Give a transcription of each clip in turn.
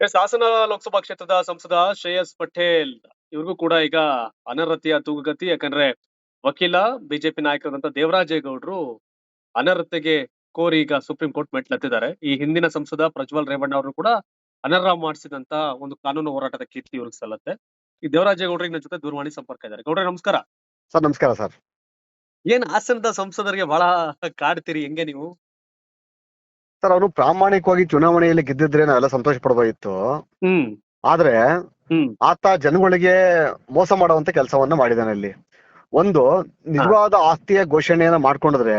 ಹಾಸನ ಲೋಕಸಭಾ ಕ್ಷೇತ್ರದ ಸಂಸದ ಶ್ರೇಯಸ್ ಪಟೇಲ್ ಇವ್ರಿಗೂ ಕೂಡ ಈಗ ಅನರ್ಹತೆಯ ತೂಗುಗತಿ. ಯಾಕಂದ್ರೆ ವಕೀಲ ಬಿಜೆಪಿ ನಾಯಕರಾದಂತ ದೇವರಾಜೇಗೌಡರು ಅನರ್ಹತೆಗೆ ಕೋರಿ ಈಗ ಸುಪ್ರೀಂ ಕೋರ್ಟ್ ಮೆಟ್ಲತ್ತಿದ್ದಾರೆ. ಈ ಹಿಂದಿನ ಸಂಸದ ಪ್ರಜ್ವಲ್ ರೇವಣ್ಣ ಅವರು ಕೂಡ ಅನರ್ಹ ಮಾಡಿಸಿದಂತ ಒಂದು ಕಾನೂನು ಹೋರಾಟದ ಕೀರ್ತಿ ಇವ್ರಿಗೆ ಸಲ್ಲತ್ತೆ. ಈ ದೇವರಾಜೇಗೌಡರಿಗೆ ನನ್ನ ಜೊತೆ ದೂರವಾಣಿ ಸಂಪರ್ಕ ಇದ್ದಾರೆ. ಗೌಡ್ರೆ ನಮಸ್ಕಾರ. ಸರ್ ನಮಸ್ಕಾರ ಸರ್. ಏನ್ ಹಾಸನದ ಸಂಸದರಿಗೆ ಬಹಳ ಕಾಡ್ತೀರಿ, ಹೆಂಗೆ ನೀವು? ಸರ್ ಅವರು ಪ್ರಾಮಾಣಿಕವಾಗಿ ಚುನಾವಣೆಯಲ್ಲಿ ಗೆದ್ದಿದ್ರೆ ನಾವೆಲ್ಲ ಸಂತೋಷ ಪಡಬಹುದಿತ್ತು. ಹ್ಮ್ ಆದ್ರೆ ಹ್ಮ್ ಆತ ಜನಗಳಿಗೆ ಮೋಸ ಮಾಡುವಂತ ಕೆಲಸವನ್ನ ಮಾಡಿದಾನೆ ಅಲ್ಲಿ. ಒಂದು ನಿಜವಾದ ಆಸ್ತಿಯ ಘೋಷಣೆಯನ್ನ ಮಾಡ್ಕೊಂಡಿದ್ರೆ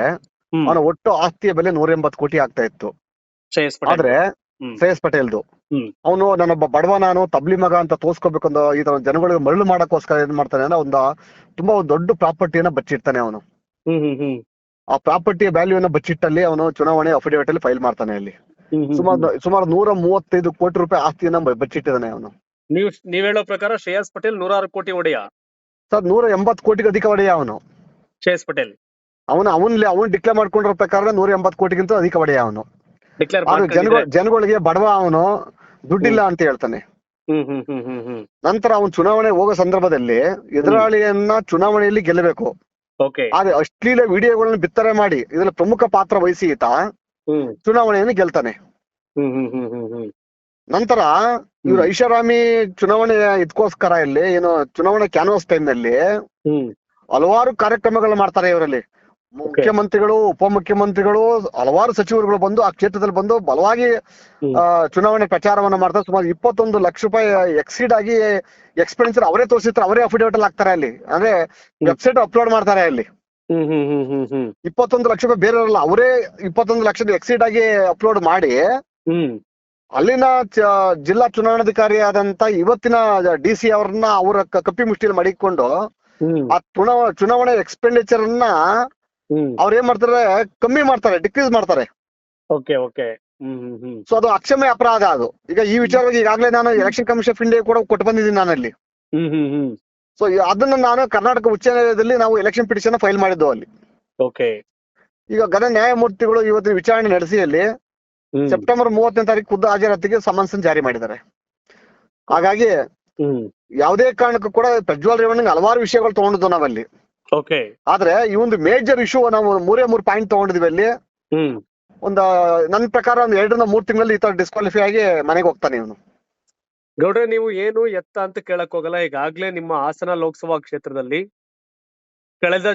ಹ್ಮ್ ಅವನ ಒಟ್ಟು ಆಸ್ತಿಯ ಬೆಲೆ 180 ಕೋಟಿ ಆಗ್ತಾ ಇತ್ತು. ಶ್ರೇಯಸ್ ಪಟೇಲ್. ಆದ್ರೆ ಹ್ಮ್ ಶ್ರೇಯಸ್ ಪಟೇಲ್ದು ಹ್ಮ್ ಅವನು ನಾನೊಬ್ಬ ಬಡವ, ನಾನು ತಬ್ಲಿ ಮಗ ಅಂತ ತೋರ್ಸ್ಕೋಬೇಕಂದು ಈ ತರ ಜನಗಳಿಗೆ ಮರಳು ಮಾಡಕ್ಕೋಸ್ಕರ ಏನ್ ಮಾಡ್ತಾನೆ ಅಂದ್ರೆ ತುಂಬಾ ಒಂದು ದೊಡ್ಡ ಪ್ರಾಪರ್ಟಿಯನ್ನ ಬಚ್ಚಿಡ್ತಾನೆ ಅವನು. ಹ್ಮ್ ಹ್ಮ್ ಹ್ಮ್ ಆ ಪ್ರಾಪರ್ಟಿಯ ವ್ಯಾಲ್ಯೂನ ಬಚ್ಚಿಟ್ಟಲ್ಲಿ ಅವನು ಚುನಾವಣೆ ಅಫಿಡೇವಿಟ್ ಅಲ್ಲಿ ಫೈಲ್ ಮಾಡ್ತಾನೆ ಅಲ್ಲಿ. ಹ್ಮ್ ಹ್ಮ್ ಹ್ಮ್ ಸುಮಾರು 135 ಕೋಟಿ ರೂಪಾಯಿ ಆಸ್ತಿಯನ್ನ ಬಚ್ಚಿಟ್ಟಿದ್ದಾನೆ ಅವನು. ನೀವ್ ಹೇಳೋ ಪ್ರಕಾರ ಶ್ರೇಯಸ್ ಪಟೇಲ್ 106 ಕೋಟಿ ಒಡೆಯ. ಸರ್ 180 ಕೋಟಿಗೆ ಅಧಿಕ ಒಡೆಯ ಅವನು. ಶ್ರೇಯಸ್ ಪಟೇಲ್ ಅವನು ಡಿಕ್ಲೇರ್ ಮಾಡ್ಕೊಂಡಿರೋ ಪ್ರಕಾರ 180 ಕೋಟಿಗಿಂತ ಅಧಿಕ ಒಡೆಯ ಅವನು. ಡಿಕ್ಲೇರ್ ಆದ್ರೆ ಜನಗಳಿಗೆ ಬಡವ ಅವನು, ದುಡ್ಡಿಲ್ಲ ಅಂತ ಹೇಳ್ತಾನೆ. ಹ್ಮ್ ಹ್ಮ್ ಹ್ಮ್ ಹ್ಮ್ ಹ್ಮ್ ನಂತರ ಅವನು ಚುನಾವಣೆ ಹೋಗೋ ಸಂದರ್ಭದಲ್ಲಿ ಎದುರಾಳಿಯನ್ನ ಚುನಾವಣೆಯಲ್ಲಿ ಗೆಲ್ಲಬೇಕು. ಓಕೆ. ಆದ್ರೆ ಅಶ್ಲೀಲ ವಿಡಿಯೋಗಳನ್ನ ಬಿತ್ತನೆ ಮಾಡಿ ಇದರಲ್ಲಿ ಪ್ರಮುಖ ಪಾತ್ರ ವಹಿಸಿ ಈತ ಹ್ಮ್ ಚುನಾವಣೆಯನ್ನು ಗೆಲ್ತಾನೆ. ಹ್ಮ್ ಹ್ಮ್ ಹ್ಮ್ ಹ್ಮ್ ಹ್ಮ್ ನಂತರ ಇವ್ರು ಐಷಾರಾಮಿ ಚುನಾವಣೆ ಇದಕ್ಕೋಸ್ಕರ ಇಲ್ಲಿ ಏನು ಚುನಾವಣೆ ಕ್ಯಾನ್ವಾಸ್ ಟೈಮ್ ನಲ್ಲಿ ಹ್ಮ್ ಹಲವಾರು ಕಾರ್ಯಕ್ರಮಗಳು ಮಾಡ್ತಾರೆ ಇವರಲ್ಲಿ. ಮುಖ್ಯಮಂತ್ರಿಗಳು, ಉಪಮುಖ್ಯಮಂತ್ರಿಗಳು, ಹಲವಾರು ಸಚಿವರುಗಳು ಬಂದು ಆ ಕ್ಷೇತ್ರದಲ್ಲಿ ಬಂದು ಬಲವಾಗಿ ಚುನಾವಣೆ ಪ್ರಚಾರವನ್ನ ಮಾಡ್ತಾರೆ. ಸುಮಾರು 21 ಲಕ್ಷ ರೂಪಾಯಿ ಎಕ್ಸೀಡ್ ಆಗಿ ಎಕ್ಸ್ಪೆಂಡಿಚರ್ ಅವರೇ ತೋರಿಸಿರ್ತಾರೆ, ಅವರೇ ಅಫಿಡೇವಿಟ್ ಅಲ್ಲಿ ಹಾಕ್ತಾರೆ ಅಲ್ಲಿ. ಅಂದ್ರೆ ವೆಬ್ಸೈಟ್ ಅಪ್ಲೋಡ್ ಮಾಡ್ತಾರೆ ಅಲ್ಲಿ. 21 ಲಕ್ಷ ರೂಪಾಯಿ ಬೇರೆಯವರಲ್ಲ, ಅವರೇ 21 ಲಕ್ಷದ ಎಕ್ಸೀಡ್ ಆಗಿ ಅಪ್ಲೋಡ್ ಮಾಡಿ ಅಲ್ಲಿನ ಜಿಲ್ಲಾ ಚುನಾವಣಾಧಿಕಾರಿ ಆದಂತ ಇವತ್ತಿನ DC ಅವ್ರನ್ನ ಅವರ ಕಪ್ಪಿ ಮುಷ್ಟಿಯಲ್ಲಿ ಮಡಿಕೊಂಡು ಆ ಚುನಾವಣೆ ಎಕ್ಸ್ಪೆಂಡಿಚರ್ ಅನ್ನ ಅವ್ರ ಏನ್ ಮಾಡ್ತಾರೆ, ಕಮ್ಮಿ ಮಾಡ್ತಾರೆ, ಡಿಕ್ರೀಸ್ ಮಾಡ್ತಾರೆ. ಸೊ ಅದು ಅಕ್ಷಮ್ಯ ಅಪರಾಧ ಅದು. ಈಗ ಈ ವಿಚಾರವಾಗಿ ಈಗಾಗಲೇ ನಾನು ಎಲೆಕ್ಷನ್ ಕಮಿಷನ್ ಆಫ್ ಇಂಡಿಯಾ ಕೂಡ ಕೊಟ್ಟು ಬಂದಿದ್ದೀನಿ ನಾನಲ್ಲಿ. ಸೊ ಅದನ್ನ ನಾನು ಕರ್ನಾಟಕ ಉಚ್ಚ ನ್ಯಾಯಾಲಯದಲ್ಲಿ ನಾವು ಎಲೆಕ್ಷನ್ ಪಿಟಿಷನ್ ಫೈಲ್ ಮಾಡಿದ್ದು ಅಲ್ಲಿ. ಈಗ ಘನ ನ್ಯಾಯಮೂರ್ತಿಗಳು ಇವತ್ತಿನ ವಿಚಾರಣೆ ನಡೆಸಿ ಅಲ್ಲಿ ಸೆಪ್ಟೆಂಬರ್ 30ನೇ ತಾರೀಕು ಖುದ್ದು ಹಾಜರಾತಿಗೆ ಸಮನ್ಸ್ ಜಾರಿ ಮಾಡಿದ್ದಾರೆ. ಹಾಗಾಗಿ ಯಾವುದೇ ಕಾರಣಕ್ಕೂ ಕೂಡ ಪ್ರಜ್ವಲ್ ರೇವಣ್ಣಗೆ ಹಲವಾರು ವಿಷಯಗಳು ತಗೊಂಡಿದ್ದು ನಾವಲ್ಲಿ. ಆದ್ರೆ ಈ ಒಂದು ಮೇಜರ್ ಇಶ್ಯೂ ನಾವು 3 ಪಾಯಿಂಟ್ ತಗೊಂಡಿದ್ವಿ ಅಲ್ಲಿ. ನನ್ನ ಪ್ರಕಾರ ಒಂದು 2 ರಿಂದ 3 ತಿಂಗಳಲ್ಲಿ ಈ ತರ ಡಿಸ್ಕ್ವಾಲಿಫೈ ಆಗಿ ಮನೆಗೆ ಹೋಗ್ತಾನೆ ಇವನು. ಗೌಡ್ರೆ, ನೀವು ಏನು ಎತ್ತ ಅಂತ ಕೇಳಕ್ ಹೋಗಲ್ಲ. ಈಗಾಗ್ಲೇ ನಿಮ್ಮ ಹಾಸನ ಲೋಕಸಭಾ ಕ್ಷೇತ್ರದಲ್ಲಿ ಕಳೆದ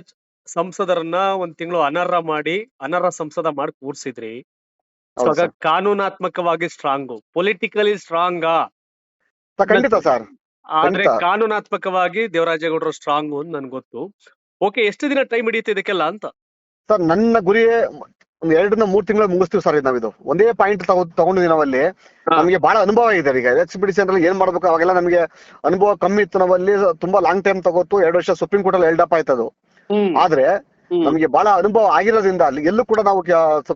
ಸಂಸದರನ್ನ 1 ತಿಂಗಳು ಅನರ್ಹ ಸಂಸದ ಮಾಡಿ ಕೂರ್ಸಿದ್ರಿ. ಕಾನೂನಾತ್ಮಕವಾಗಿ ಸ್ಟ್ರಾಂಗು, ಪೊಲಿಟಿಕಲಿ ಸ್ಟ್ರಾಂಗಾ? ಖಂಡಿತ ಸರ್. ಆದ್ರೆ ಕಾನೂನಾತ್ಮಕವಾಗಿ ದೇವರಾಜೇಗೌಡರು ಸ್ಟ್ರಾಂಗು ಅಂತ ನನ್ಗೆ ಗೊತ್ತು. ಓಕೆ, ಎಷ್ಟು ದಿನ ಟೈಮ್ ಹಿಡಿಯುತ್ತೆ ಇದಕ್ಕೆಲ್ಲ ಅಂತ? ಸರ್ ನನ್ನ ಗುರಿ ಒಂದು 2 ರಿಂದ 3 ತಿಂಗಳು ಮುಗಿಸ್ತೀವಿ ಸರ್. ನಾವಿದು ಒಂದೇ ಪಾಯಿಂಟ್ ತಗೊಂಡಿದ್ವಿ ನಾವಲ್ಲಿ. ನಮಗೆ ಬಹಳ ಅನುಭವ ಇದೆ ಈಗ ಎಕ್ಸ್ಪಿಡಿಷನ್ ಅಲ್ಲಿ ಏನ್ ಮಾಡ್ಬೇಕು ಅವಾಗೆಲ್ಲ ನಮಗೆ ಅನುಭವ ಕಮ್ಮಿ ಇತ್ತು. ನಾವಲ್ಲಿ ತುಂಬಾ ಲಾಂಗ್ ಟೈಮ್ ತಗೋತು, 2 ವರ್ಷ ಸುಪ್ರೀಂ ಕೋರ್ಟ್ ಅಲ್ಲಿ ಎಲ್ಡಪ್ ಆಯ್ತದು. ಆದ್ರೆ ನಮಗೆ ಬಹಳ ಅನುಭವ ಆಗಿರೋದ್ರಿಂದ ಅಲ್ಲಿ ಎಲ್ಲೂ ಕೂಡ ನಾವು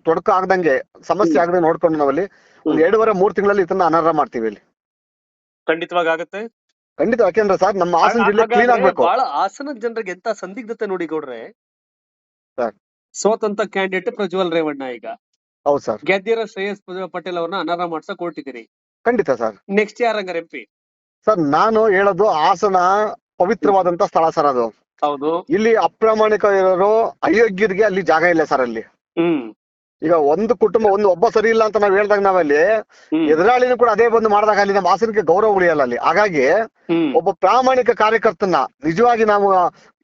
ತೊಡಕು ಆಗದಂಗೆ, ಸಮಸ್ಯೆ ಆಗದಂಗೆ ನೋಡ್ಕೊಂಡು ನಾವಲ್ಲಿ ಒಂದು 2.5-3 ತಿಂಗಳಲ್ಲಿ ಇದನ್ನ ಅನರ್ಹ ಮಾಡ್ತೀವಿ ಇಲ್ಲಿ. ಖಂಡಿತವಾಗಿ ಆಗುತ್ತೆ. ಖಂಡಿತ. ಯಾಕೆಂದ್ರೆ ಸರ್ ನಮ್ಮ ಹಾಸನ ಜಿಲ್ಲೆ ಕ್ಲೀನ್ ಆಗ್ಬೇಕು. ಬಹಳ ಹಾಸನ ಜನರಿಗೆ ಎಂತ ಸಂದಿಗ್ಧತೆ ನೋಡಿ ಗೌಡ್ರೆ. ಸೋತಂತ ಕ್ಯಾಂಡಿಡೇಟ್ ಪ್ರಜ್ವಲ್ ರೇವಣ್ಣ, ಈಗ ಹೌದು ಸರ್, ಗೆದ್ದಿರೋ ಶ್ರೇಯಸ್ ಪಟೇಲ್ ಅವ್ರನ್ನ ಅನರ್ಹ ಮಾಡ್ಸಕ್ ಹೊರಟಿದ್ದೀರಿ. ಖಂಡಿತ ಸರ್. ನೆಕ್ಸ್ಟ್ ಯಾರಂಗಾರ MP? ಸರ್ ನಾನು ಹೇಳೋದು ಹಾಸನ ಪವಿತ್ರವಾದಂತ ಸ್ಥಳ ಸರ್ ಅದು. ಹೌದು. ಇಲ್ಲಿ ಅಪ್ರಾಮಾಣಿಕ ಇರೋರು, ಅಯೋಗ್ಯರಿಗೆ ಅಲ್ಲಿ ಜಾಗ ಇಲ್ಲ ಸರ್ ಅಲ್ಲಿ. ಈಗ ಒಂದು ಕುಟುಂಬ ಒಬ್ಬ ಸರಿ ಇಲ್ಲ ಅಂತ ನಾವ್ ಹೇಳ್ದಾಗ ನಾವಲ್ಲಿ ಎದುರಾಳಿನೂ ಕೂಡ ಅದೇ ಬಂದು ಮಾಡಿದಾಗ ಅಲ್ಲಿ ನಮ್ಮ ಹಾಸನಕ್ಕೆ ಗೌರವ ಉಳಿಯಲ್ಲ ಅಲ್ಲಿ. ಹಾಗಾಗಿ ಒಬ್ಬ ಪ್ರಾಮಾಣಿಕ ಕಾರ್ಯಕರ್ತನ ನಿಜವಾಗಿ ನಾವು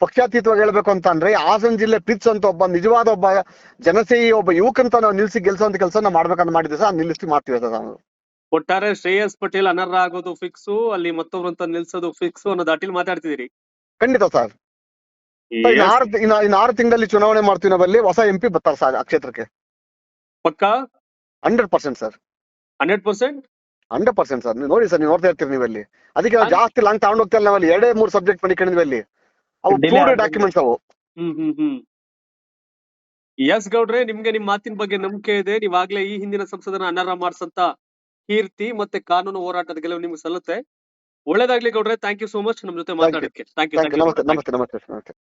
ಪಕ್ಷಾತೀತವಾಗಿ ಹೇಳ್ಬೇಕು ಅಂತ ಅಂದ್ರೆ ಹಾಸನ ಜಿಲ್ಲೆ ಪ್ರೀತಿಸುವಂತ ನಿಜವಾದ ಒಬ್ಬ ಜನಸೇಯಿ, ಒಬ್ಬ ಯುವಕಂತ ನಾವು ನಿಲ್ಸಿ ಗೆಲ್ಸೋಂತ ಕೆಲಸ ನಾವು ಮಾಡ್ಬೇಕಂತ ಮಾಡಿದ್ವಿ ಸರ್. ನಿಲ್ಲಿಸಿ ಮಾಡ್ತೀವಿ ಸರ್ ನಾವು. ಒಟ್ಟಾರೆ ಶ್ರೇಯಸ್ ಪಟೇಲ್ ಅನರ್ಹ ಆಗೋದು ಫಿಕ್ಸು, ಅಲ್ಲಿ ಮತ್ತೊಬ್ಬರಂತ ನಿಲ್ಸೋದು ಫಿಕ್ಸು ಅನ್ನೋ ದಾಟಿಲ್ ಮಾತಾಡ್ತಿದ್ದೀರಿ. ಖಂಡಿತ ಸರ್. ಇನ್ನು 6 ತಿಂಗಳಲ್ಲಿ ಚುನಾವಣೆ ಮಾಡ್ತೀವಿ ನಾವಲ್ಲಿ. ಹೊಸ MP ಬರ್ತಾರೆ ಸರ್ ಆ ಕ್ಷೇತ್ರಕ್ಕೆ. ಪಕ್ಕಾ? 100% ಸರ್. 100%? 100% ಸರ್. ನೀವು ನೋಡಿ ಸರ್, ನೀವು ನೋಡ್ತಾ ಇರ್ತೀರಿ ನೀವಲ್ಲಿ. ಅದಕ್ಕೆ ನಾವು ಜಾಸ್ತಿ ಲಾಂಗ್ ತಗೊಂಡು ಹೋಗ್ತಾ ಇಲ್ಲ ನಾವಲ್ಲಿ. 2-3 ಸಬ್ಜೆಕ್ಟ್ பண்ணிಕೊಂಡಿದ್ವಿ ಅಲ್ಲಿ. ಅವು ಪ್ರೂವ್ಡ್ ಡಾಕ್ಯುಮೆಂಟ್ಸ್ ಅವು. ಎಸ್ ಗೌಡ್ರೆ, ನಿಮ್ಗೆ ನಿಮ್ ಮಾತಿನ ಬಗ್ಗೆ ನಂಬಿಕೆ ಇದೆ. ನೀವಾಗ್ಲೇ ಈ ಹಿಂದಿನ ಸಂಸದನ ಅನರ್ಹ ಮಾಡಿಸಂತ ಕೀರ್ತಿ ಮತ್ತೆ ಕಾನೂನು ಹೋರಾಟದ ಗೆಲುವು ನಿಮ್ಗೆ ಸಲ್ಲುತ್ತೆ. ಒಳ್ಳೇದಾಗ್ಲಿ ಗೌಡ್ರೆ. ಥ್ಯಾಂಕ್ ಯು ಸೋ ಮಚ್ ನಮ್ ಜೊತೆ ಮಾತಾಡೋದಕ್ಕೆ. Thank you. ನಮಸ್ತೆ.